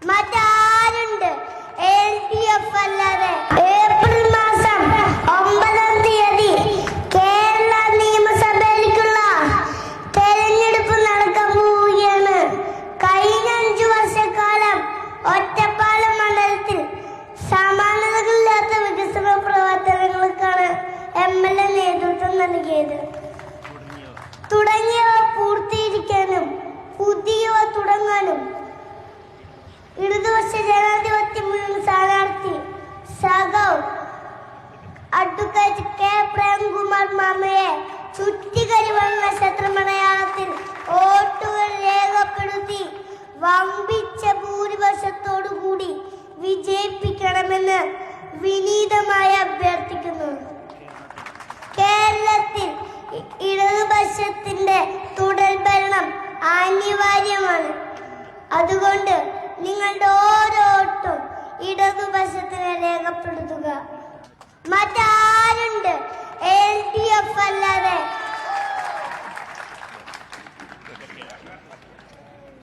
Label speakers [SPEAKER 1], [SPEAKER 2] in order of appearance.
[SPEAKER 1] മറ്റാരുണ്ട് LDF അല്ലാതെ? April മാസം 9-ാം തീയതി കേരള നിയമസഭയിലേക്കുള്ള തെരഞ്ഞെടുപ്പ് നടക്കാൻ പോവുകയാണ്. കഴിഞ്ഞ 5 വർഷക്കാലം ഒറ്റപ്പാലം മണ്ഡലത്തിൽ സമാനതകളില്ലാത്ത വികസന പ്രവർത്തനങ്ങൾക്കാണ് MLA നേതൃത്വം നൽകിയത്. തുടങ്ങിയവ പൂർത്തീകരിക്കാനും പുതിയവ തുടങ്ങാനും ഇടതുപക്ഷ ജനാധിപത്യ മുന്നണി സ്ഥാനാർത്ഥി സഖാവ് അഡ്വക്കേറ്റ് കെ പ്രേംകുമാർ മാമയെ ചുറ്റികരിവെള്ള നക്ഷത്രമടയാളത്തിൽ വോട്ടുകൾ രേഖപ്പെടുത്തി വമ്പിച്ച ഭൂരിപക്ഷത്തോടുകൂടി വിജയിപ്പിക്കണമെന്ന് വിനീതമായി അഭ്യർത്ഥിക്കുന്നു. കേരളത്തിൽ ഇടതുപക്ഷത്തിന്റെ തുടർഭരണം അനിവാര്യമാണ്. അതുകൊണ്ട് നിങ്ങളുടെ ഓരോ വോട്ടും ഇടതുപക്ഷത്തിനെ രേഖപ്പെടുത്തുക. മറ്റാരുണ്ട് LDF അല്ലാതെ?